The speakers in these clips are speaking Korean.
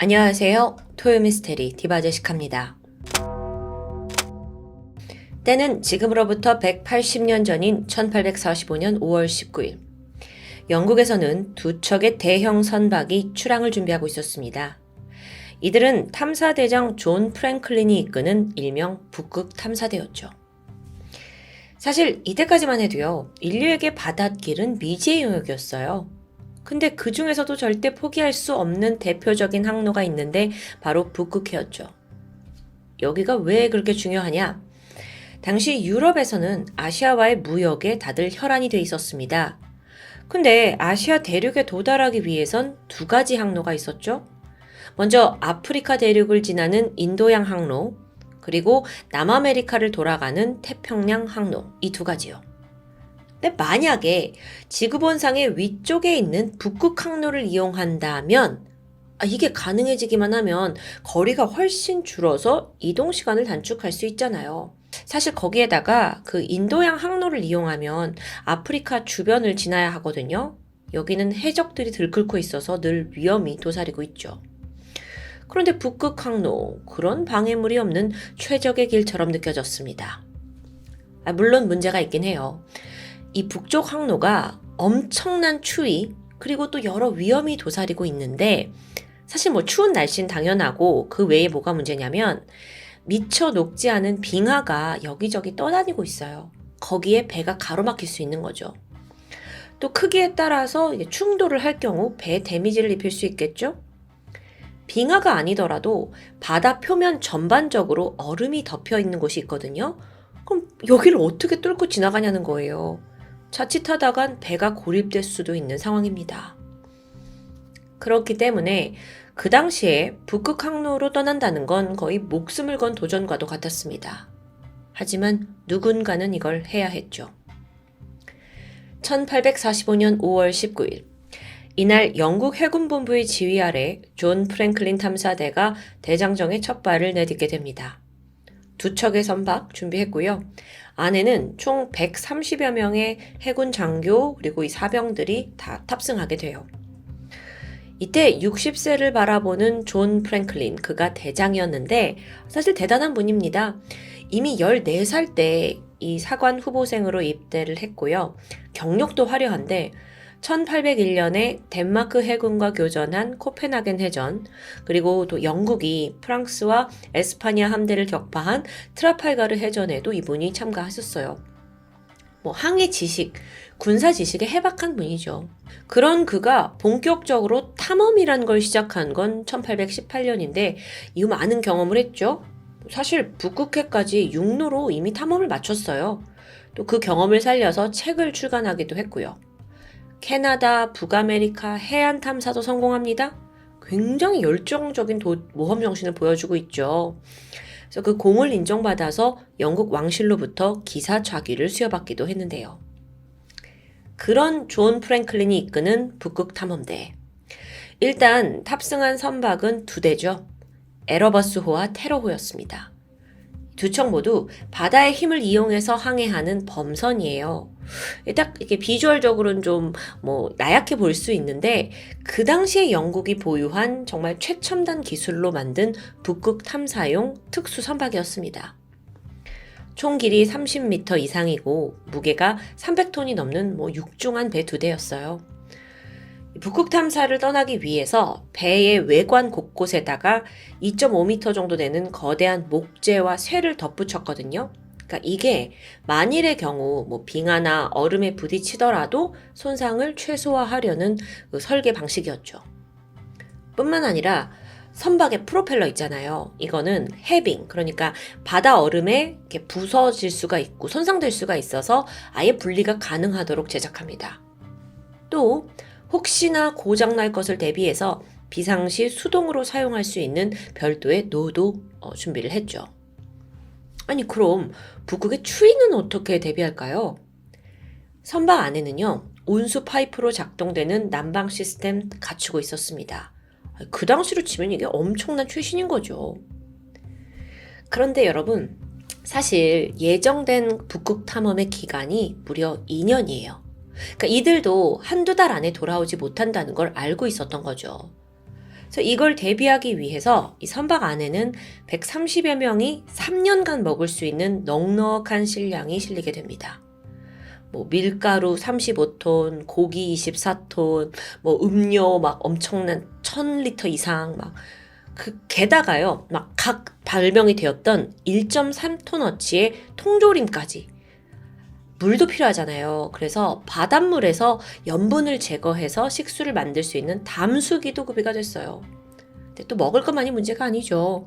안녕하세요. 토요미스테리 디바제시카입니다. 때는 지금으로부터 180년 전인 1845년 5월 19일. 영국에서는 두 척의 대형 선박이 출항을 준비하고 있었습니다. 이들은 탐사대장 존 프랭클린이 이끄는 일명 북극 탐사대였죠. 사실 이때까지만 해도요, 인류에게 바닷길은 미지의 영역이었어요. 근데 그 중에서도 절대 포기할 수 없는 대표적인 항로가 있는데 바로 북극해였죠. 여기가 왜 그렇게 중요하냐? 당시 유럽에서는 아시아와의 무역에 다들 혈안이 돼 있었습니다. 근데 아시아 대륙에 도달하기 위해선 두 가지 항로가 있었죠. 먼저 아프리카 대륙을 지나는 인도양 항로, 그리고 남아메리카를 돌아가는 태평양 항로, 이 두 가지요. 근데 만약에 지구본상의 위쪽에 있는 북극 항로를 이용한다면 이게 가능해지기만 하면 거리가 훨씬 줄어서 이동 시간을 단축할 수 있잖아요. 사실 거기에다가 그 인도양 항로를 이용하면 아프리카 주변을 지나야 하거든요. 여기는 해적들이 들끓고 있어서 늘 위험이 도사리고 있죠. 그런데 북극 항로, 그런 방해물이 없는 최적의 길처럼 느껴졌습니다. 물론 문제가 있긴 해요. 이 북쪽 항로가 엄청난 추위, 그리고 또 여러 위험이 도사리고 있는데, 사실 추운 날씨는 당연하고 그 외에 뭐가 문제냐면 미처 녹지 않은 빙하가 여기저기 떠다니고 있어요. 거기에 배가 가로막힐 수 있는 거죠. 또 크기에 따라서 충돌을 할 경우 배에 데미지를 입힐 수 있겠죠? 빙하가 아니더라도 바다 표면 전반적으로 얼음이 덮여 있는 곳이 있거든요. 그럼 여기를 어떻게 뚫고 지나가냐는 거예요. 자칫하다간 배가 고립될 수도 있는 상황입니다. 그렇기 때문에 그 당시에 북극 항로로 떠난다는 건 거의 목숨을 건 도전과도 같았습니다. 하지만 누군가는 이걸 해야 했죠. 1845년 5월 19일, 이날 영국 해군본부의 지휘 아래 존 프랭클린 탐사대가 대장정에 첫 발을 내딛게 됩니다. 두 척의 선박 준비했고요. 안에는 총 130여 명의 해군 장교 그리고 이 사병들이 다 탑승하게 돼요. 이때 60세를 바라보는 존 프랭클린, 그가 대장이었는데 사실 대단한 분입니다. 이미 14살 때 이 사관 후보생으로 입대를 했고요. 경력도 화려한데 1801년에 덴마크 해군과 교전한 코펜하겐 해전, 그리고 또 영국이 프랑스와 에스파냐 함대를 격파한 트라팔가르 해전에도 이분이 참가하셨어요. 항해 지식, 군사 지식에 해박한 분이죠. 그런 그가 본격적으로 탐험이란 걸 시작한 건 1818년인데 이후 많은 경험을 했죠. 사실 북극해까지 육로로 이미 탐험을 마쳤어요. 또 그 경험을 살려서 책을 출간하기도 했고요. 캐나다, 북아메리카 해안 탐사도 성공합니다. 굉장히 열정적인 모험 정신을 보여주고 있죠. 그래서 그 공을 인정받아서 영국 왕실로부터 기사 좌기를 수여받기도 했는데요. 그런 존 프랭클린이 이끄는 북극 탐험대. 일단 탑승한 선박은 두 대죠. 에러버스호와 테러호였습니다. 두 척 모두 바다의 힘을 이용해서 항해하는 범선이에요. 딱 이렇게 비주얼적으로는 좀 나약해 보일 수 있는데 그 당시에 영국이 보유한 정말 최첨단 기술로 만든 북극 탐사용 특수 선박이었습니다. 총 길이 30m 이상이고 무게가 300톤이 넘는 육중한 배 두 대였어요. 북극 탐사를 떠나기 위해서 배의 외관 곳곳에다가 2.5m 정도 되는 거대한 목재와 쇠를 덧붙였거든요. 그러니까 이게 만일의 경우 빙하나 얼음에 부딪히더라도 손상을 최소화하려는 그 설계 방식이었죠. 뿐만 아니라 선박의 프로펠러 있잖아요. 이거는 해빙, 그러니까 바다 얼음에 이렇게 부서질 수가 있고 손상될 수가 있어서 아예 분리가 가능하도록 제작합니다. 또 혹시나 고장날 것을 대비해서 비상시 수동으로 사용할 수 있는 별도의 노도 준비를 했죠. 그럼 북극의 추위는 어떻게 대비할까요? 선박 안에는요, 온수 파이프로 작동되는 난방 시스템 갖추고 있었습니다. 그 당시로 치면 이게 엄청난 최신인 거죠. 그런데 여러분, 사실 예정된 북극 탐험의 기간이 무려 2년이에요. 그러니까 이들도 한두 달 안에 돌아오지 못한다는 걸 알고 있었던 거죠. 그래서 이걸 대비하기 위해서 이 선박 안에는 130여 명이 3년간 먹을 수 있는 넉넉한 식량이 실리게 됩니다. 뭐 밀가루 35톤, 고기 24톤, 뭐 음료 막 엄청난 1000리터 이상 막 게다가요, 막 각 발명이 되었던 1.3톤어치의 통조림까지. 물도 필요하잖아요. 그래서 바닷물에서 염분을 제거해서 식수를 만들 수 있는 담수기도 구비가 됐어요. 근데 또 먹을 것만이 문제가 아니죠.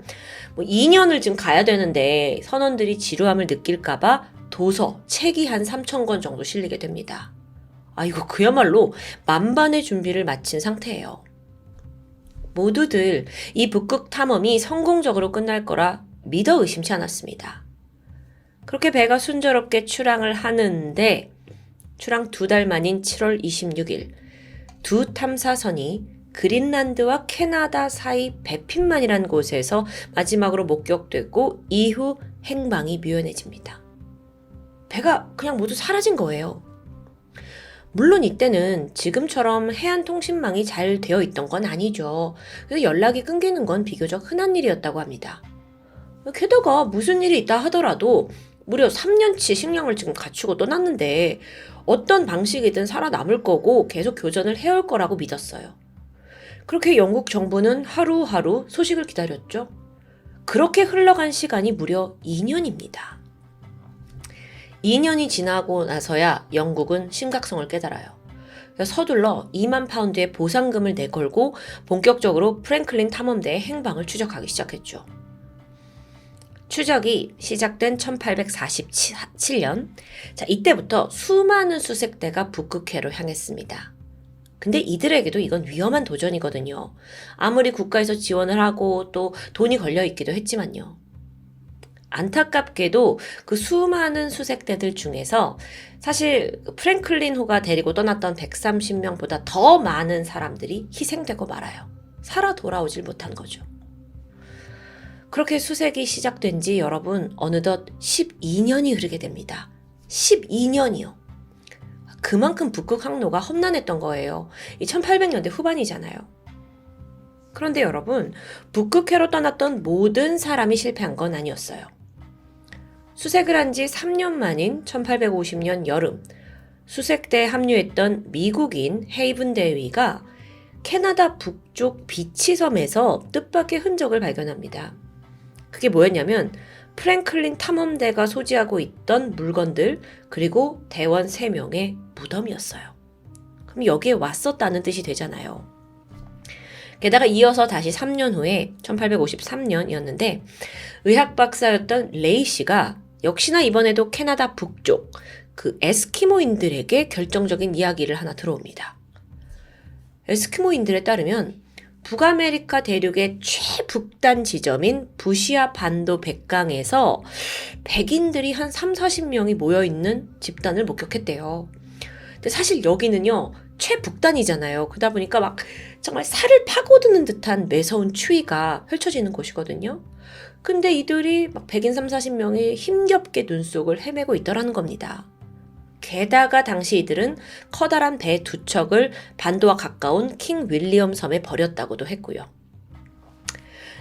뭐 2년을 지금 가야 되는데 선원들이 지루함을 느낄까봐 도서, 책이 한 3,000권 정도 실리게 됩니다. 아, 이거 그야말로 만반의 준비를 마친 상태예요. 모두들 이 북극 탐험이 성공적으로 끝날 거라 믿어 의심치 않았습니다. 그렇게 배가 순조롭게 출항을 하는데 출항 2달 만인 7월 26일 두 탐사선이 그린란드와 캐나다 사이 배핀만이라는 곳에서 마지막으로 목격되고 이후 행방이 묘연해집니다. 배가 그냥 모두 사라진 거예요. 물론 이때는 지금처럼 해안통신망이 잘 되어 있던 건 아니죠. 그래서 연락이 끊기는 건 비교적 흔한 일이었다고 합니다. 게다가 무슨 일이 있다 하더라도 무려 3년치 식량을 지금 갖추고 떠났는데 어떤 방식이든 살아남을 거고 계속 교전을 해올 거라고 믿었어요. 그렇게 영국 정부는 하루하루 소식을 기다렸죠. 그렇게 흘러간 시간이 무려 2년입니다. 2년이 지나고 나서야 영국은 심각성을 깨달아요. 서둘러 2만 파운드의 보상금을 내걸고 본격적으로 프랭클린 탐험대의 행방을 추적하기 시작했죠. 추적이 시작된 1847년, 자, 이때부터 수많은 수색대가 북극해로 향했습니다. 근데 이들에게도 이건 위험한 도전이거든요. 아무리 국가에서 지원을 하고 또 돈이 걸려 있기도 했지만요. 안타깝게도 그 수많은 수색대들 중에서 사실 프랭클린호가 데리고 떠났던 130명보다 더 많은 사람들이 희생되고 말아요. 살아 돌아오질 못한 거죠. 그렇게 수색이 시작된 지 여러분 어느덧 12년이 흐르게 됩니다. 12년이요. 그만큼 북극 항로가 험난했던 거예요. 이 1800년대 후반이잖아요. 그런데 여러분, 북극해로 떠났던 모든 사람이 실패한 건 아니었어요. 수색을 한 지 3년 만인 1850년 여름, 수색대에 합류했던 미국인 헤이븐 대위가 캐나다 북쪽 비치섬에서 뜻밖의 흔적을 발견합니다. 그게 뭐였냐면 프랭클린 탐험대가 소지하고 있던 물건들 그리고 대원 3명의 무덤이었어요. 그럼 여기에 왔었다는 뜻이 되잖아요. 게다가 이어서 다시 3년 후에 1853년이었는데 의학 박사였던 레이 씨가 역시나 이번에도 캐나다 북쪽 그 에스키모인들에게 결정적인 이야기를 하나 들어옵니다. 에스키모인들에 따르면 북아메리카 대륙의 최북단 지점인 부시아 반도 백강에서 백인들이 한 30-40명이 모여있는 집단을 목격했대요. 근데 사실 여기는요, 최북단이잖아요. 그러다 보니까 막 정말 살을 파고드는 듯한 매서운 추위가 펼쳐지는 곳이거든요. 근데 이들이 막 백인 30-40명이 힘겹게 눈 속을 헤매고 있더라는 겁니다. 게다가 당시 이들은 커다란 배 2척을 반도와 가까운 킹 윌리엄 섬에 버렸다고도 했고요.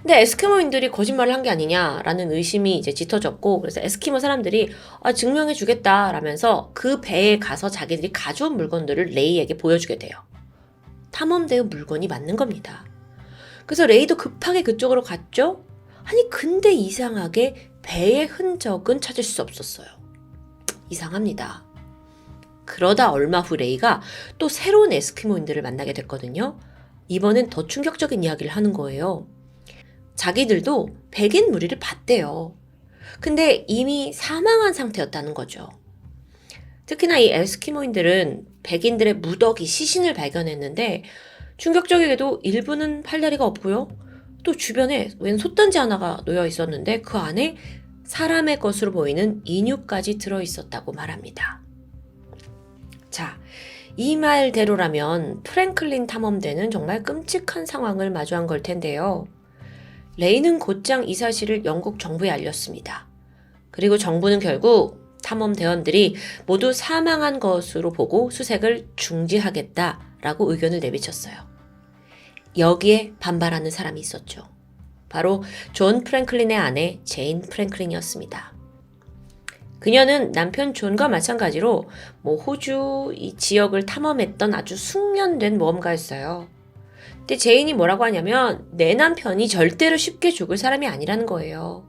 근데 에스키모인들이 거짓말을 한 게 아니냐라는 의심이 이제 짙어졌고, 그래서 에스키모 사람들이 증명해 주겠다라면서 그 배에 가서 자기들이 가져온 물건들을 레이에게 보여주게 돼요. 탐험대의 물건이 맞는 겁니다. 그래서 레이도 급하게 그쪽으로 갔죠? 아니 근데 이상하게 배의 흔적은 찾을 수 없었어요. 이상합니다. 그러다 얼마 후 레이가 또 새로운 에스키모인들을 만나게 됐거든요. 이번엔 더 충격적인 이야기를 하는 거예요. 자기들도 백인 무리를 봤대요. 근데 이미 사망한 상태였다는 거죠. 특히나 이 에스키모인들은 백인들의 무더기 시신을 발견했는데 충격적이게도 일부는 팔다리가 없고요. 또 주변에 웬 솥단지 하나가 놓여 있었는데 그 안에 사람의 것으로 보이는 인유까지 들어있었다고 말합니다. 자, 이 말대로라면 프랭클린 탐험대는 정말 끔찍한 상황을 마주한 걸 텐데요. 레이는 곧장 이 사실을 영국 정부에 알렸습니다. 그리고 정부는 결국 탐험대원들이 모두 사망한 것으로 보고 수색을 중지하겠다라고 의견을 내비쳤어요. 여기에 반발하는 사람이 있었죠. 바로 존 프랭클린의 아내 제인 프랭클린이었습니다. 그녀는 남편 존과 마찬가지로 호주 이 지역을 탐험했던 아주 숙련된 모험가였어요. 근데 제인이 뭐라고 하냐면 내 남편이 절대로 쉽게 죽을 사람이 아니라는 거예요.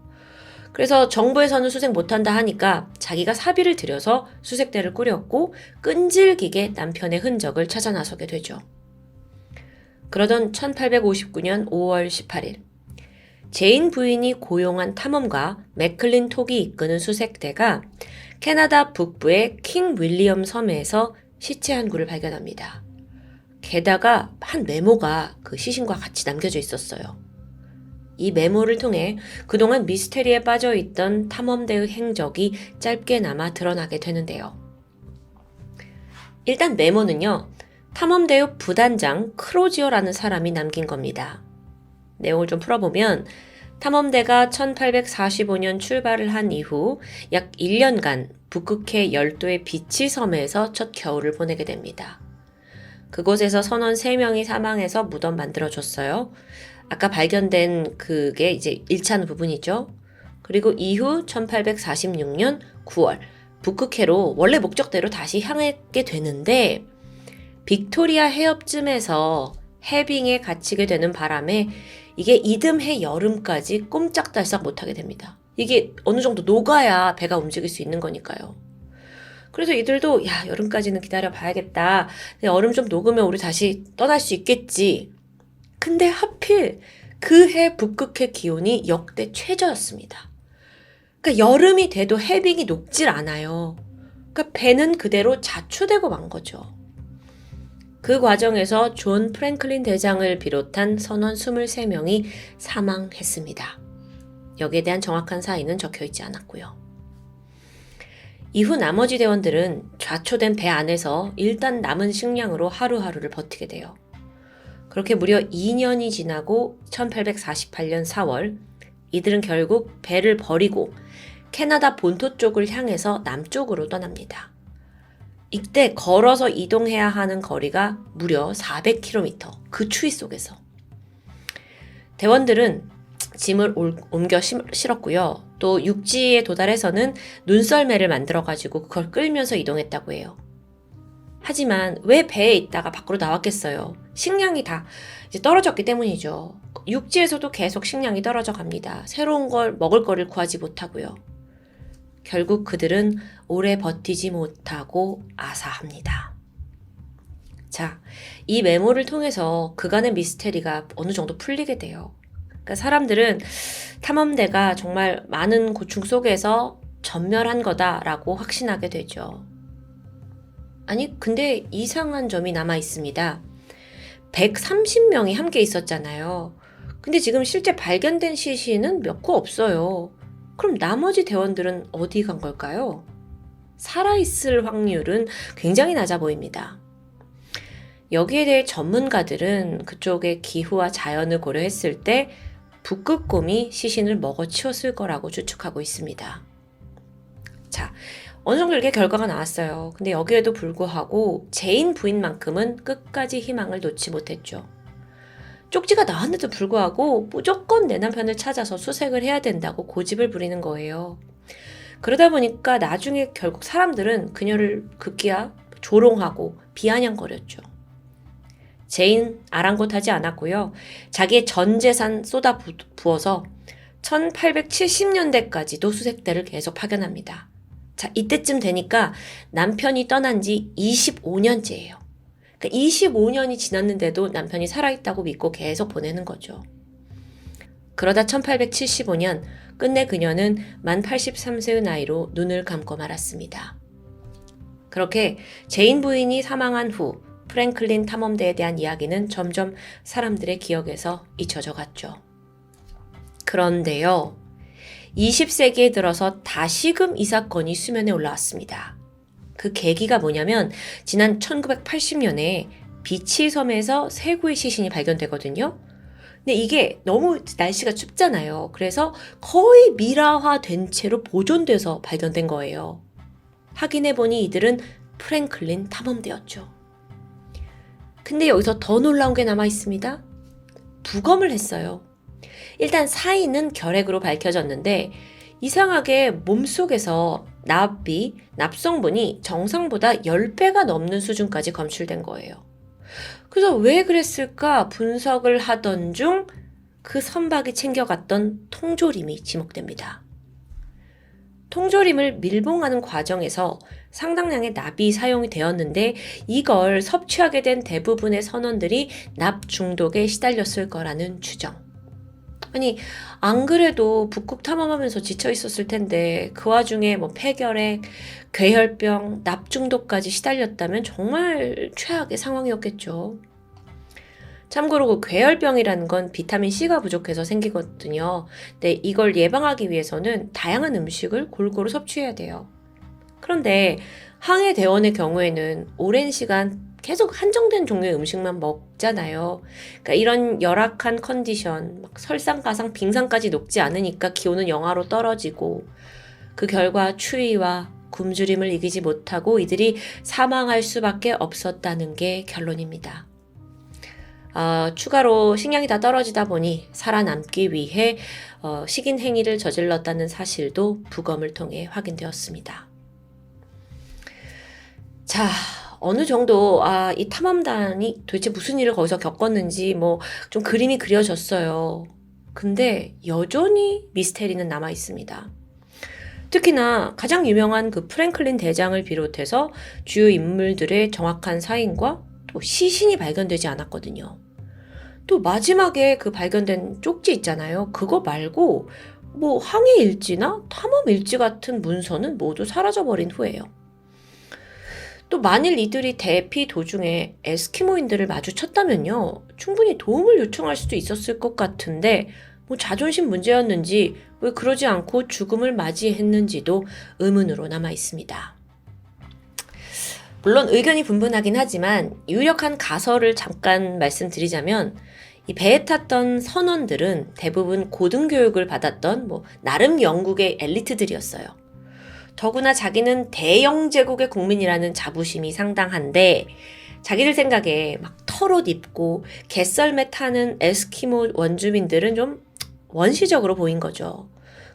그래서 정부에서는 수색 못한다 하니까 자기가 사비를 들여서 수색대를 꾸렸고 끈질기게 남편의 흔적을 찾아 나서게 되죠. 그러던 1859년 5월 18일 제인 부인이 고용한 탐험가 맥클린 톡이 이끄는 수색대가 캐나다 북부의 킹 윌리엄 섬에서 시체 한 구를 발견합니다. 게다가 한 메모가 그 시신과 같이 남겨져 있었어요. 이 메모를 통해 그동안 미스테리에 빠져있던 탐험대의 행적이 짧게나마 드러나게 되는데요. 일단 메모는요, 탐험대의 부단장 크로지어라는 사람이 남긴 겁니다. 내용을 좀 풀어보면 탐험대가 1845년 출발을 한 이후 약 1년간 북극해 열도의 비치 섬에서 첫 겨울을 보내게 됩니다. 그곳에서 선원 3명이 사망해서 무덤 만들어줬어요. 아까 발견된 그게 이제 1차는 부분이죠. 그리고 이후 1846년 9월 북극해로 원래 목적대로 다시 향하게 되는데 빅토리아 해협쯤에서 해빙에 갇히게 되는 바람에 이게 이듬해 여름까지 꼼짝달싹 못하게 됩니다. 이게 어느 정도 녹아야 배가 움직일 수 있는 거니까요. 그래서 이들도 여름까지는 기다려 봐야겠다. 얼음 좀 녹으면 우리 다시 떠날 수 있겠지. 근데 하필 그 해 북극해 기온이 역대 최저였습니다. 그러니까 여름이 돼도 해빙이 녹질 않아요. 그러니까 배는 그대로 자초되고 만 거죠. 그 과정에서 존 프랭클린 대장을 비롯한 선원 23명이 사망했습니다. 여기에 대한 정확한 사인은 적혀있지 않았고요. 이후 나머지 대원들은 좌초된 배 안에서 일단 남은 식량으로 하루하루를 버티게 돼요. 그렇게 무려 2년이 지나고 1848년 4월 이들은 결국 배를 버리고 캐나다 본토 쪽을 향해서 남쪽으로 떠납니다. 이때 걸어서 이동해야 하는 거리가 무려 400km, 그 추위 속에서. 대원들은 짐을 옮겨 실었고요. 또 육지에 도달해서는 눈썰매를 만들어가지고 그걸 끌면서 이동했다고 해요. 하지만 왜 배에 있다가 밖으로 나왔겠어요? 식량이 다 이제 떨어졌기 때문이죠. 육지에서도 계속 식량이 떨어져 갑니다. 새로운 걸 먹을 거를 구하지 못하고요. 결국 그들은 오래 버티지 못하고 아사합니다. 자, 이 메모를 통해서 그간의 미스테리가 어느 정도 풀리게 돼요. 그러니까 사람들은 탐험대가 정말 많은 고충 속에서 전멸한 거다라고 확신하게 되죠. 아니, 근데 이상한 점이 남아 있습니다. 130명이 함께 있었잖아요. 근데 지금 실제 발견된 시신은 몇 구 없어요. 그럼 나머지 대원들은 어디 간 걸까요? 살아있을 확률은 굉장히 낮아 보입니다. 여기에 대해 전문가들은 그쪽의 기후와 자연을 고려했을 때 북극곰이 시신을 먹어치웠을 거라고 추측하고 있습니다. 자, 어느 정도 이렇게 결과가 나왔어요. 근데 여기에도 불구하고 제인 부인만큼은 끝까지 희망을 놓지 못했죠. 쪽지가 나왔는데도 불구하고 무조건 내 남편을 찾아서 수색을 해야 된다고 고집을 부리는 거예요. 그러다 보니까 나중에 결국 사람들은 그녀를 급기야 조롱하고 비아냥거렸죠. 제인 아랑곳하지 않았고요. 자기의 전 재산 쏟아 부어서 1870년대까지도 수색대를 계속 파견합니다. 자, 이때쯤 되니까 남편이 떠난 지 25년째예요. 그러니까 25년이 지났는데도 남편이 살아있다고 믿고 계속 보내는 거죠. 그러다 1875년 끝내 그녀는 만 83세의 나이로 눈을 감고 말았습니다. 그렇게 제인 부인이 사망한 후 프랭클린 탐험대에 대한 이야기는 점점 사람들의 기억에서 잊혀져 갔죠. 그런데요, 20세기에 들어서 다시금 이 사건이 수면에 올라왔습니다. 그 계기가 뭐냐면 지난 1980년에 비치 섬에서 세 구의 시신이 발견되거든요. 근데 이게 너무 날씨가 춥잖아요. 그래서 거의 미라화된 채로 보존돼서 발견된 거예요. 확인해보니 이들은 프랭클린 탐험대였죠. 근데 여기서 더 놀라운 게 남아 있습니다. 부검을 했어요. 일단 사인은 결핵으로 밝혀졌는데 이상하게 몸속에서 납성분이 정상보다 10배가 넘는 수준까지 검출된 거예요. 그래서 왜 그랬을까 분석을 하던 중 그 선박이 챙겨갔던 통조림이 지목됩니다. 통조림을 밀봉하는 과정에서 상당량의 납이 사용이 되었는데 이걸 섭취하게 된 대부분의 선원들이 납 중독에 시달렸을 거라는 추정. 아니, 안 그래도 북극 탐험하면서 지쳐 있었을 텐데 그 와중에 뭐 폐결핵, 괴혈병, 납 중독까지 시달렸다면 정말 최악의 상황이었겠죠. 참고로 그 괴혈병이라는 건 비타민 C가 부족해서 생기거든요. 근데 이걸 예방하기 위해서는 다양한 음식을 골고루 섭취해야 돼요. 그런데 항해 대원의 경우에는 오랜 시간 계속 한정된 종류의 음식만 먹잖아요. 그러니까 이런 열악한 컨디션, 막 설상가상 빙산까지 녹지 않으니까 기온은 영하로 떨어지고 그 결과 추위와 굶주림을 이기지 못하고 이들이 사망할 수밖에 없었다는 게 결론입니다. 추가로 식량이 다 떨어지다 보니 살아남기 위해 식인 행위를 저질렀다는 사실도 부검을 통해 확인되었습니다. 자, 어느 정도 이 탐험단이 도대체 무슨 일을 거기서 겪었는지 뭐 좀 그림이 그려졌어요. 근데 여전히 미스테리는 남아 있습니다. 특히나 가장 유명한 그 프랭클린 대장을 비롯해서 주요 인물들의 정확한 사인과 또 시신이 발견되지 않았거든요. 또 마지막에 그 발견된 쪽지 있잖아요. 그거 말고 뭐 항해 일지나 탐험 일지 같은 문서는 모두 사라져버린 후예요. 또 만일 이들이 대피 도중에 에스키모인들을 마주쳤다면요. 충분히 도움을 요청할 수도 있었을 것 같은데 뭐 자존심 문제였는지 왜 그러지 않고 죽음을 맞이했는지도 의문으로 남아 있습니다. 물론 의견이 분분하긴 하지만 유력한 가설을 잠깐 말씀드리자면 이 배에 탔던 선원들은 대부분 고등교육을 받았던 나름 영국의 엘리트들이었어요. 더구나 자기는 대영 제국의 국민이라는 자부심이 상당한데 자기들 생각에 막 털옷 입고 개썰매 타는 에스키모 원주민들은 좀 원시적으로 보인 거죠.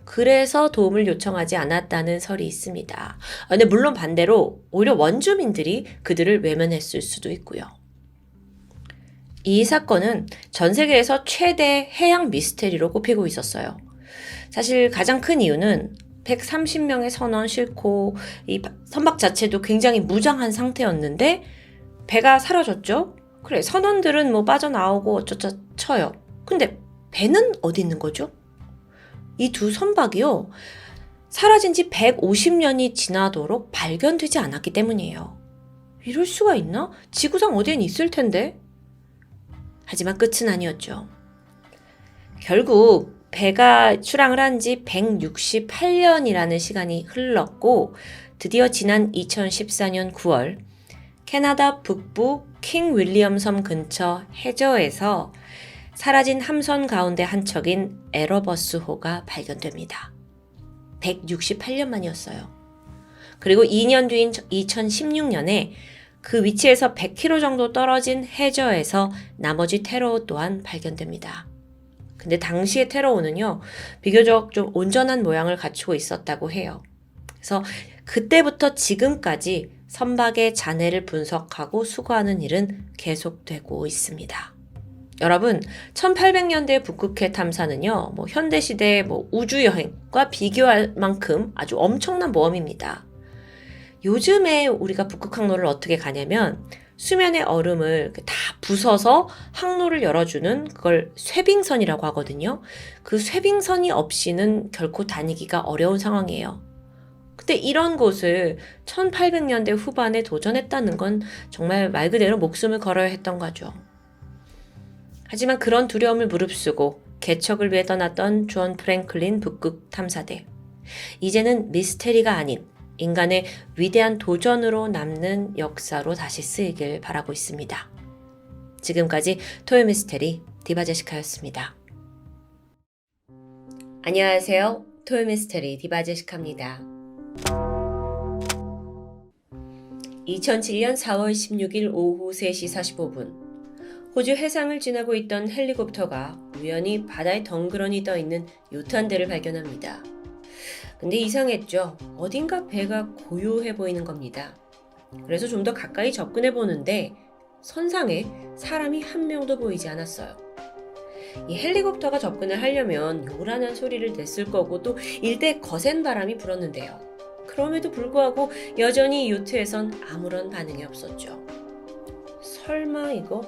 그래서 도움을 요청하지 않았다는 설이 있습니다. 근데 물론 반대로 오히려 원주민들이 그들을 외면했을 수도 있고요. 이 사건은 전 세계에서 최대 해양 미스테리로 꼽히고 있었어요. 사실 가장 큰 이유는 130명의 선원 싣고 이 선박 자체도 굉장히 무장한 상태였는데 배가 사라졌죠? 그래, 선원들은 뭐 빠져나오고 어쩌자 쳐요. 근데 배는 어디 있는 거죠? 이 두 선박이요. 사라진 지 150년이 지나도록 발견되지 않았기 때문이에요. 이럴 수가 있나? 지구상 어디엔 있을 텐데. 하지만 끝은 아니었죠. 결국 배가 출항을 한 지 168년이라는 시간이 흘렀고 드디어 지난 2014년 9월 캐나다 북부 킹 윌리엄 섬 근처 해저에서 사라진 함선 가운데 한 척인 에러버스호가 발견됩니다. 168년 만이었어요. 그리고 2년 뒤인 2016년에 그 위치에서 100km 정도 떨어진 해저에서 나머지 테러호 또한 발견됩니다. 근데 당시의 테러호는요, 비교적 좀 온전한 모양을 갖추고 있었다고 해요. 그래서 그때부터 지금까지 선박의 잔해를 분석하고 수거하는 일은 계속되고 있습니다. 여러분, 1800년대 북극해 탐사는요, 현대시대 우주여행과 비교할 만큼 아주 엄청난 모험입니다. 요즘에 우리가 북극 항로를 어떻게 가냐면 수면의 얼음을 다 부숴서 항로를 열어주는 그걸 쇄빙선이라고 하거든요. 그 쇄빙선이 없이는 결코 다니기가 어려운 상황이에요. 근데 이런 곳을 1800년대 후반에 도전했다는 건 정말 말 그대로 목숨을 걸어야 했던 거죠. 하지만 그런 두려움을 무릅쓰고 개척을 위해 떠났던 존 프랭클린 북극 탐사대. 이제는 미스테리가 아닌 인간의 위대한 도전으로 남는 역사로 다시 쓰이길 바라고 있습니다. 지금까지 토요미스테리 디바제시카였습니다. 안녕하세요. 토요미스테리 디바제시카입니다. 2007년 4월 16일 오후 3시 45분 호주 해상을 지나고 있던 헬리콥터가 우연히 바다에 덩그러니 떠있는 요트 한 대를 발견합니다. 근데 이상했죠. 어딘가 배가 고요해 보이는 겁니다. 그래서 좀 더 가까이 접근해 보는데 선상에 사람이 한 명도 보이지 않았어요. 이 헬리콥터가 접근을 하려면 요란한 소리를 냈을 거고 또 일대 거센 바람이 불었는데요. 그럼에도 불구하고 여전히 요트에선 아무런 반응이 없었죠. 설마 이거?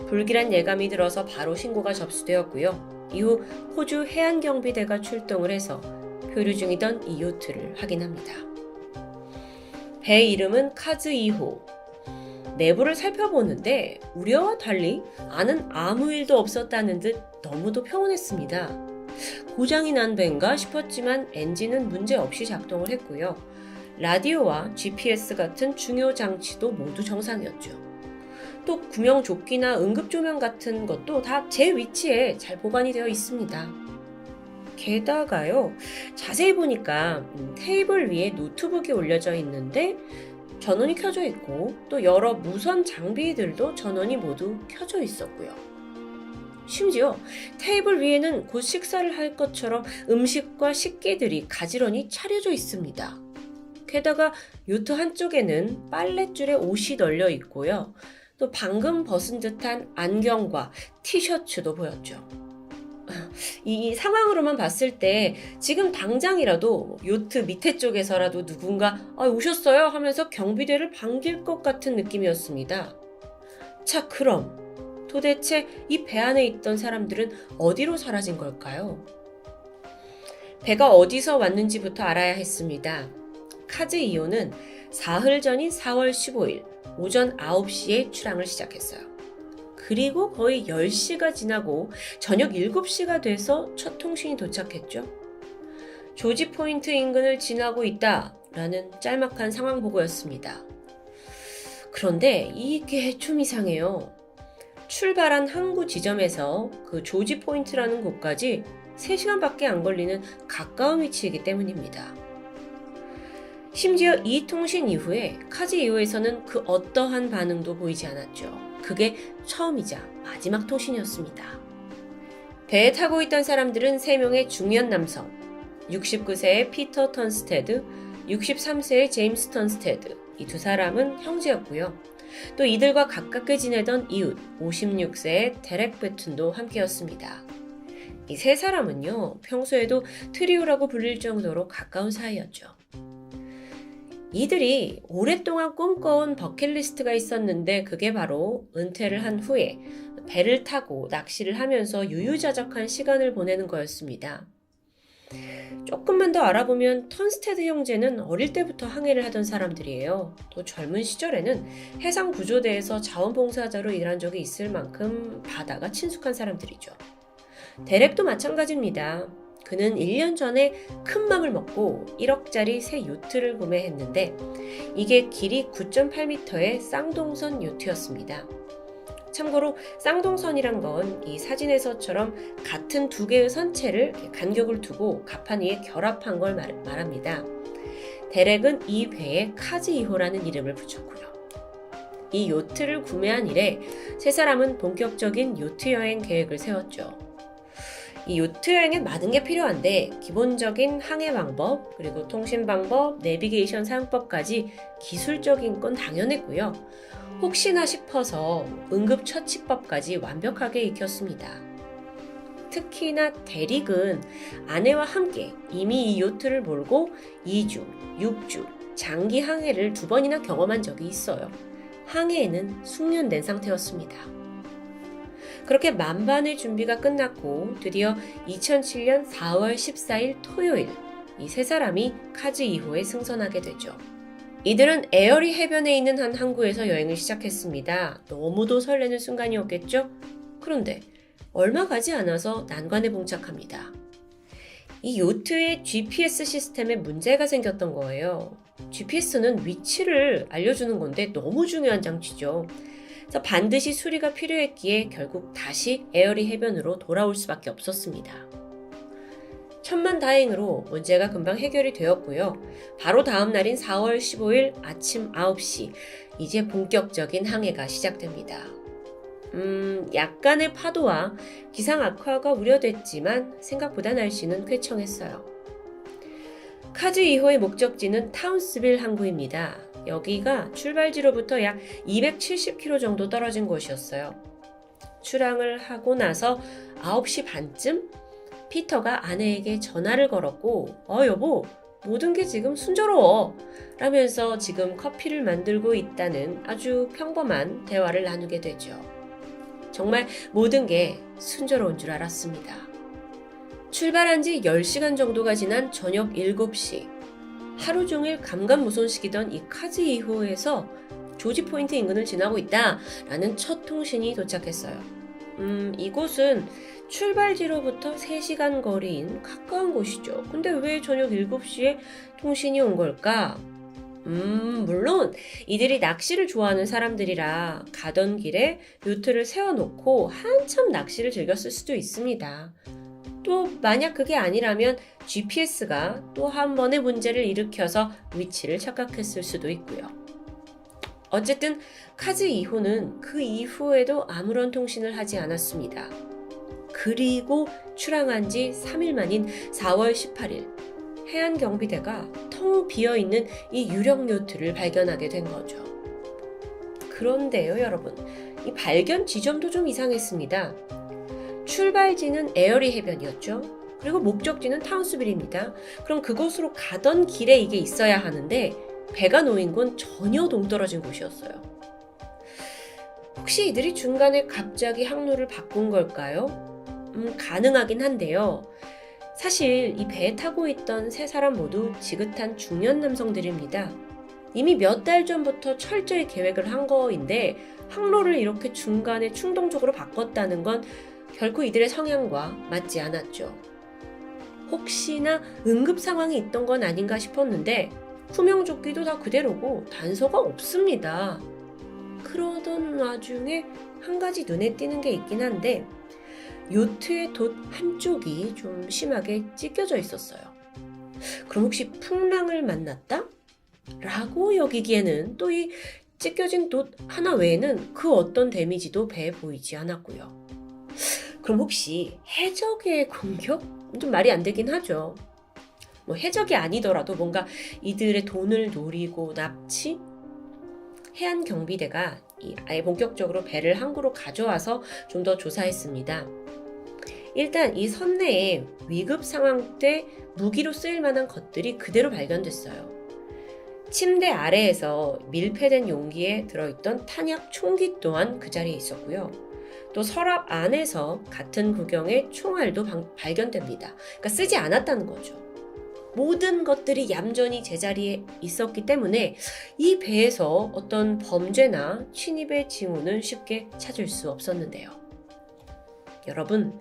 불길한 예감이 들어서 바로 신고가 접수되었고요. 이후 호주 해안경비대가 출동을 해서 표류 중이던 이 요트를 확인합니다. 배 이름은 카즈 2호. 내부를 살펴보는데 우려와 달리 안은 아무 일도 없었다는 듯 너무도 평온했습니다. 고장이 난 배인가 싶었지만 엔진은 문제없이 작동을 했고요. 라디오와 GPS 같은 중요 장치도 모두 정상이었죠. 또 구명조끼나 응급조명 같은 것도 다 제 위치에 잘 보관이 되어 있습니다. 게다가요, 자세히 보니까 테이블 위에 노트북이 올려져 있는데 전원이 켜져 있고 또 여러 무선 장비들도 전원이 모두 켜져 있었고요. 심지어 테이블 위에는 곧 식사를 할 것처럼 음식과 식기들이 가지런히 차려져 있습니다. 게다가 요트 한쪽에는 빨랫줄에 옷이 널려 있고요. 또 방금 벗은 듯한 안경과 티셔츠도 보였죠. 이 상황으로만 봤을 때 지금 당장이라도 요트 밑에 쪽에서라도 누군가 오셨어요 하면서 경비대를 반길 것 같은 느낌이었습니다. 자, 그럼 도대체 이 배 안에 있던 사람들은 어디로 사라진 걸까요? 배가 어디서 왔는지부터 알아야 했습니다. 카즈 2호는 사흘 전인 4월 15일 오전 9시에 출항을 시작했어요. 그리고 거의 10시가 지나고 저녁 7시가 돼서 첫 통신이 도착했죠. 조지 포인트 인근을 지나고 있다라는 짤막한 상황 보고였습니다. 그런데 이게 좀 이상해요. 출발한 항구 지점에서 그 조지 포인트라는 곳까지 3시간밖에 안 걸리는 가까운 위치이기 때문입니다. 심지어 이 통신 이후에 카즈 2호에서는 그 어떠한 반응도 보이지 않았죠. 그게 처음이자 마지막 통신이었습니다. 배에 타고 있던 사람들은 3명의 중년 남성, 69세의 피터 턴스테드, 63세의 제임스 턴스테드, 이 두 사람은 형제였고요. 또 이들과 가깝게 지내던 이웃, 56세의 데렉 베튼도 함께였습니다. 이 세 사람은요, 평소에도 트리오라고 불릴 정도로 가까운 사이였죠. 이들이 오랫동안 꿈꿔온 버킷리스트가 있었는데 그게 바로 은퇴를 한 후에 배를 타고 낚시를 하면서 유유자적한 시간을 보내는 거였습니다. 조금만 더 알아보면 턴스테드 형제는 어릴 때부터 항해를 하던 사람들이에요. 또 젊은 시절에는 해상구조대에서 자원봉사자로 일한 적이 있을 만큼 바다가 친숙한 사람들이죠. 데렉도 마찬가지입니다. 그는 1년 전에 큰 맘을 먹고 1억짜리 새 요트를 구매했는데 이게 길이 9.8m의 쌍동선 요트였습니다. 참고로 쌍동선이란 건 이 사진에서처럼 같은 두 개의 선체를 간격을 두고 갑판 위에 결합한 걸 말합니다. 데렉은 이 배에 카즈 2호라는 이름을 붙였고요. 이 요트를 구매한 이래 세 사람은 본격적인 요트 여행 계획을 세웠죠. 이 요트 여행엔 많은 게 필요한데 기본적인 항해 방법, 그리고 통신 방법, 내비게이션 사용법까지 기술적인 건 당연했고요. 혹시나 싶어서 응급처치법까지 완벽하게 익혔습니다. 특히나 데릭은 아내와 함께 이미 이 요트를 몰고 2주, 6주, 장기 항해를 2번이나 경험한 적이 있어요. 항해에는 숙련된 상태였습니다. 그렇게 만반의 준비가 끝났고 드디어 2007년 4월 14일 토요일 이 세 사람이 카즈 2호에 승선하게 되죠. 이들은 에어리 해변에 있는 한 항구에서 여행을 시작했습니다. 너무도 설레는 순간이었겠죠? 그런데 얼마 가지 않아서 난관에 봉착합니다. 이 요트의 GPS 시스템에 문제가 생겼던 거예요. GPS는 위치를 알려주는 건데 너무 중요한 장치죠. 그래서 반드시 수리가 필요했기에 결국 다시 에어리 해변으로 돌아올 수밖에 없었습니다. 천만다행으로 문제가 금방 해결이 되었고요. 바로 다음 날인 4월 15일 아침 9시 이제 본격적인 항해가 시작됩니다. 약간의 파도와 기상 악화가 우려됐지만 생각보다 날씨는 쾌청했어요. 카즈 2호의 목적지는 타운스빌 항구입니다. 여기가 출발지로부터 약 270km 정도 떨어진 곳이었어요. 출항을 하고 나서 9시 반쯤 피터가 아내에게 전화를 걸었고 여보, 모든 게 지금 순조로워 라면서 지금 커피를 만들고 있다는 아주 평범한 대화를 나누게 되죠. 정말 모든 게 순조로운 줄 알았습니다. 출발한 지 10시간 정도가 지난 저녁 7시, 하루 종일 감감무손식이던 이 카즈 2호에서 조지 포인트 인근을 지나고 있다라는 첫 통신이 도착했어요. 이곳은 출발지로부터 3시간 거리인 가까운 곳이죠. 근데 왜 저녁 7시에 통신이 온 걸까? 물론 이들이 낚시를 좋아하는 사람들이라 가던 길에 요트를 세워놓고 한참 낚시를 즐겼을 수도 있습니다. 또 만약 그게 아니라면 GPS가 또 한 번의 문제를 일으켜서 위치를 착각했을 수도 있고요. 어쨌든 카즈 2호는 그 이후에도 아무런 통신을 하지 않았습니다. 그리고 출항한 지 3일 만인 4월 18일 해안경비대가 텅 비어있는 이 유령 요트를 발견하게 된 거죠. 그런데요, 여러분, 이 발견 지점도 좀 이상했습니다. 출발지는 에어리 해변이었죠. 그리고 목적지는 타운스빌입니다. 그럼 그곳으로 가던 길에 이게 있어야 하는데 배가 놓인 건 전혀 동떨어진 곳이었어요. 혹시 이들이 중간에 갑자기 항로를 바꾼 걸까요? 가능하긴 한데요. 사실 이 배에 타고 있던 세 사람 모두 지긋한 중년 남성들입니다. 이미 몇 달 전부터 철저히 계획을 한 거인데 항로를 이렇게 중간에 충동적으로 바꿨다는 건 결코 이들의 성향과 맞지 않았죠. 혹시나 응급 상황이 있던 건 아닌가 싶었는데 구명조끼도 다 그대로고 단서가 없습니다. 그러던 와중에 한 가지 눈에 띄는 게 있긴 한데 요트의 돛 한쪽이 좀 심하게 찢겨져 있었어요. 그럼 혹시 풍랑을 만났다? 라고 여기기에는 또 이 찢겨진 돛 하나 외에는 그 어떤 데미지도 배에 보이지 않았고요. 그럼 혹시 해적의 공격? 좀 말이 안 되긴 하죠. 해적이 아니더라도 뭔가 이들의 돈을 노리고 납치? 해안경비대가 아예 본격적으로 배를 항구로 가져와서 좀 더 조사했습니다. 일단 이 선내에 위급 상황 때 무기로 쓰일 만한 것들이 그대로 발견됐어요. 침대 아래에서 밀폐된 용기에 들어있던 탄약 총기 또한 그 자리에 있었고요. 또 서랍 안에서 같은 구경의 총알도 발견됩니다. 그러니까 쓰지 않았다는 거죠. 모든 것들이 얌전히 제자리에 있었기 때문에 이 배에서 어떤 범죄나 침입의 징후는 쉽게 찾을 수 없었는데요. 여러분,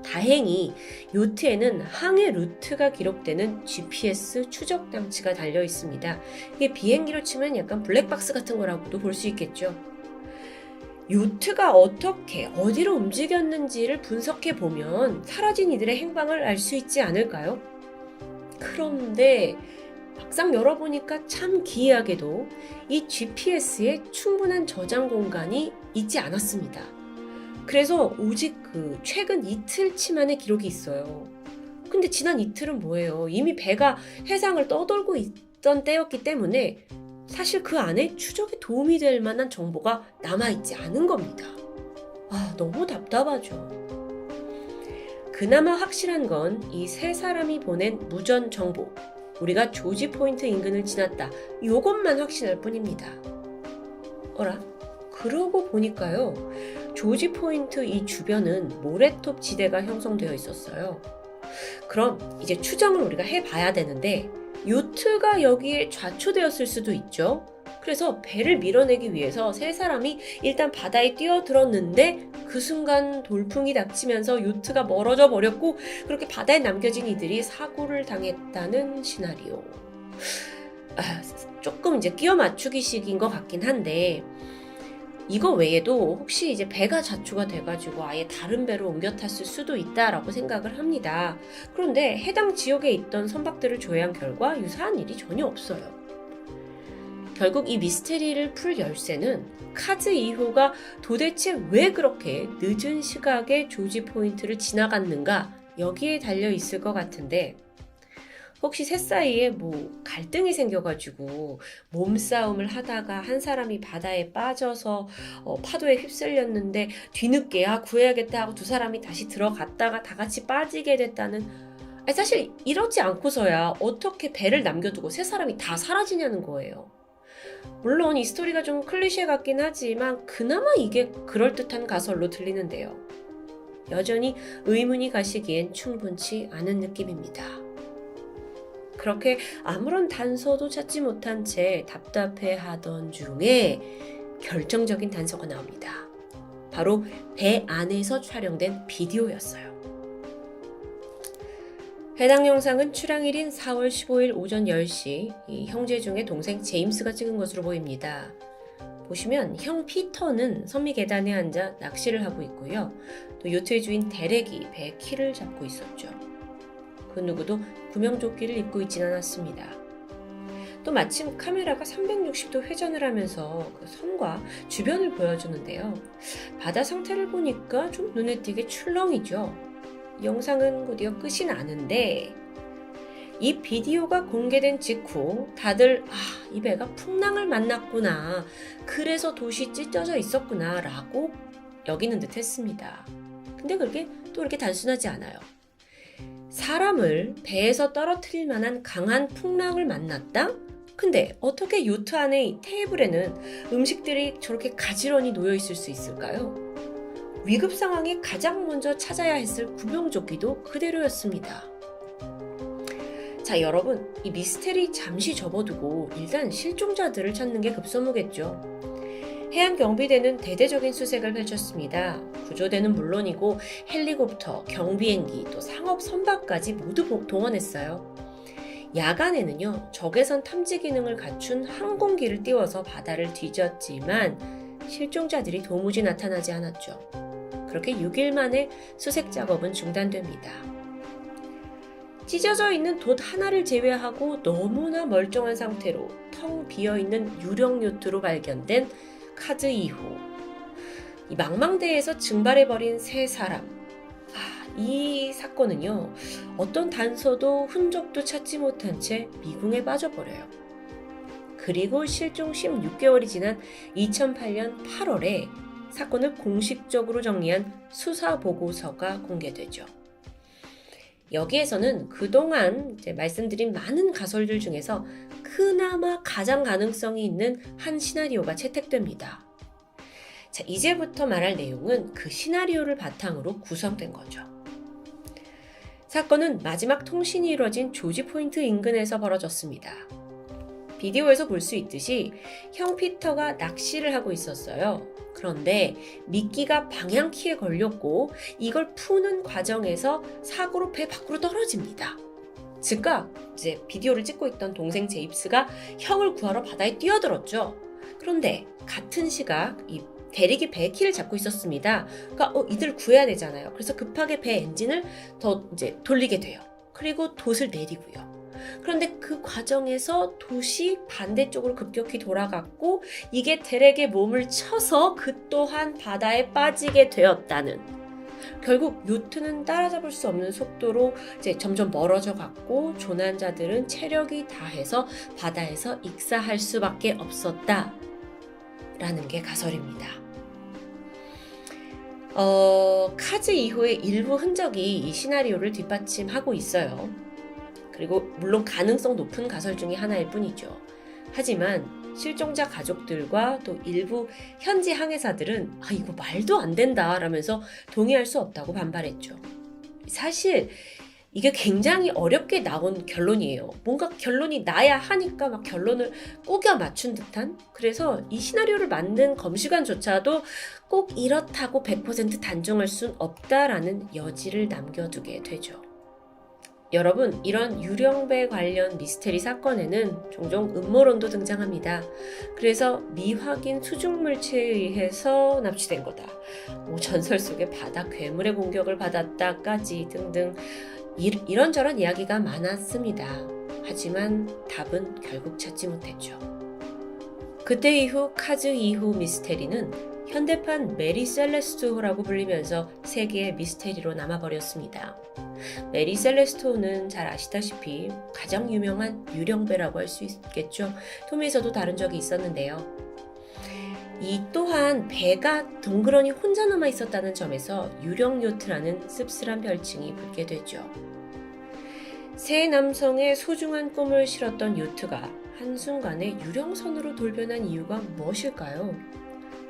다행히 요트에는 항해 루트가 기록되는 GPS 추적 장치가 달려 있습니다. 이게 비행기로 치면 약간 블랙박스 같은 거라고도 볼 수 있겠죠. 요트가 어떻게 어디로 움직였는지를 분석해 보면 사라진 이들의 행방을 알 수 있지 않을까요? 그런데 막상 열어보니까 참 기이하게도 이 GPS에 충분한 저장 공간이 있지 않았습니다. 그래서 오직 최근 이틀치만의 기록이 있어요. 근데 지난 이틀은 뭐예요? 이미 배가 해상을 떠돌고 있던 때였기 때문에 사실 그 안에 추적에 도움이 될 만한 정보가 남아있지 않은 겁니다. 너무 답답하죠. 그나마 확실한 건 이 세 사람이 보낸 무전 정보, 우리가 조지 포인트 인근을 지났다, 이것만 확신할 뿐입니다. 어라? 그러고 보니까요, 조지 포인트 이 주변은 모래톱 지대가 형성되어 있었어요. 그럼 이제 추정을 우리가 해봐야 되는데 요트가 여기에 좌초되었을 수도 있죠. 그래서 배를 밀어내기 위해서 세 사람이 일단 바다에 뛰어들었는데 그 순간 돌풍이 닥치면서 요트가 멀어져 버렸고 그렇게 바다에 남겨진 이들이 사고를 당했다는 시나리오. 조금 이제 끼워 맞추기식인 것 같긴 한데 이거 외에도 혹시 이제 배가 자초가 돼가지고 아예 다른 배로 옮겨 탔을 수도 있다라고 생각을 합니다. 그런데 해당 지역에 있던 선박들을 조회한 결과 유사한 일이 전혀 없어요. 결국 이 미스테리를 풀 열쇠는 카즈 2호가 도대체 왜 그렇게 늦은 시각에 조지 포인트를 지나갔는가 여기에 달려 있을 것 같은데, 혹시 셋 사이에 갈등이 생겨가지고 몸싸움을 하다가 한 사람이 바다에 빠져서 파도에 휩쓸렸는데 뒤늦게 구해야겠다 하고 두 사람이 다시 들어갔다가 다 같이 빠지게 됐다는, 사실 이러지 않고서야 어떻게 배를 남겨두고 세 사람이 다 사라지냐는 거예요. 물론 이 스토리가 좀 클리셰 같긴 하지만 그나마 이게 그럴듯한 가설로 들리는데요. 여전히 의문이 가시기엔 충분치 않은 느낌입니다. 그렇게 아무런 단서도 찾지 못한 채 답답해하던 중에 결정적인 단서가 나옵니다. 바로 배 안에서 촬영된 비디오였어요. 해당 영상은 출항일인 4월 15일 오전 10시 이 형제 중에 동생 제임스가 찍은 것으로 보입니다. 보시면 형 피터는 선미 계단에 앉아 낚시를 하고 있고요. 또 요트의 주인 데렉이 배 키를 잡고 있었죠. 그 누구도 구명조끼를 입고 있진 않았습니다. 또 마침 카메라가 360도 회전을 하면서 그 섬과 주변을 보여주는데요. 바다 상태를 보니까 좀 눈에 띄게 출렁이죠. 영상은 곧이어 끝이 나는데, 이 비디오가 공개된 직후 다들 이 배가 풍랑을 만났구나, 그래서 돛이 찢어져 있었구나 라고 여기는 듯 했습니다. 근데 그게 또 이렇게 단순하지 않아요. 사람을 배에서 떨어뜨릴 만한 강한 풍랑을 만났다? 근데 어떻게 요트 안에 이 테이블에는 음식들이 저렇게 가지런히 놓여 있을 수 있을까요? 위급 상황에 가장 먼저 찾아야 했을 구명조끼도 그대로였습니다. 자, 여러분, 이 미스테리 잠시 접어두고 일단 실종자들을 찾는 게 급선무겠죠. 해양경비대는 대대적인 수색을 펼쳤습니다. 구조대는 물론이고 헬리콥터, 경비행기, 또 상업 선박까지 모두 동원했어요. 야간에는요, 적외선 탐지 기능을 갖춘 항공기를 띄워서 바다를 뒤졌지만 실종자들이 도무지 나타나지 않았죠. 그렇게 6일 만에 수색 작업은 중단됩니다. 찢어져 있는 돛 하나를 제외하고 너무나 멀쩡한 상태로 텅 비어있는 유령 요트로 발견된 카즈 2호. 이 망망대해에서 증발해버린 세 사람. 이 사건은요, 어떤 단서도 흔적도 찾지 못한 채 미궁에 빠져버려요. 그리고 실종 16개월이 지난 2008년 8월에 사건을 공식적으로 정리한 수사보고서가 공개되죠. 여기에서는 그동안 말씀드린 많은 가설들 중에서 그나마 가장 가능성이 있는 한 시나리오가 채택됩니다. 자, 이제부터 말할 내용은 그 시나리오를 바탕으로 구성된 거죠. 사건은 마지막 통신이 이루어진 조지 포인트 인근에서 벌어졌습니다. 비디오에서 볼 수 있듯이 형 피터가 낚시를 하고 있었어요. 그런데 미끼가 방향키에 걸렸고 이걸 푸는 과정에서 사고로 배 밖으로 떨어집니다. 즉각 이제 비디오를 찍고 있던 동생 제임스가 형을 구하러 바다에 뛰어들었죠. 그런데 같은 시각 이 데릭이 배 키를 잡고 있었습니다. 그러니까 이들 구해야 되잖아요. 그래서 급하게 배 엔진을 더 이제 돌리게 돼요. 그리고 돛을 내리고요. 그런데 그 과정에서 돛이 반대쪽으로 급격히 돌아갔고 이게 데렉의 몸을 쳐서 그 또한 바다에 빠지게 되었다는, 결국 요트는 따라잡을 수 없는 속도로 이제 점점 멀어져 갔고 조난자들은 체력이 다해서 바다에서 익사할 수밖에 없었다 라는 게 가설입니다. 카즈 2호의 일부 흔적이 이 시나리오를 뒷받침하고 있어요. 그리고 물론 가능성 높은 가설 중에 하나일 뿐이죠. 하지만 실종자 가족들과 또 일부 현지 항해사들은 이거 말도 안 된다 라면서 동의할 수 없다고 반발했죠. 사실 이게 굉장히 어렵게 나온 결론이에요. 뭔가 결론이 나야 하니까 막 결론을 꾸겨 맞춘 듯한? 그래서 이 시나리오를 만든 검시관조차도 꼭 이렇다고 100% 단정할 순 없다라는 여지를 남겨두게 되죠. 여러분, 이런 유령배 관련 미스테리 사건에는 종종 음모론도 등장합니다. 그래서 미확인 수중물체에 의해서 납치된 거다, 전설 속의 바다 괴물의 공격을 받았다까지 등등 이런저런 이야기가 많았습니다. 하지만 답은 결국 찾지 못했죠. 그때 이후 카즈 2호 미스테리는 현대판 메리 셀레스토라고 불리면서 세계의 미스테리로 남아버렸습니다. 메리 셀레스토는 잘 아시다시피 가장 유명한 유령배라고 할 수 있겠죠. 톰에서도 다룬 적이 있었는데요. 이 또한 배가 덩그러니 혼자 남아 있었다는 점에서 유령 요트라는 씁쓸한 별칭이 붙게 되죠. 세 남성의 소중한 꿈을 실었던 요트가 한순간에 유령선으로 돌변한 이유가 무엇일까요?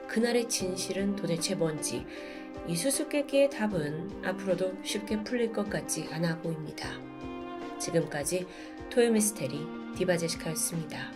그날의 진실은 도대체 뭔지 이 수수께끼의 답은 앞으로도 쉽게 풀릴 것 같지 않아 보입니다. 지금까지 토요미스테리 디바제시카였습니다.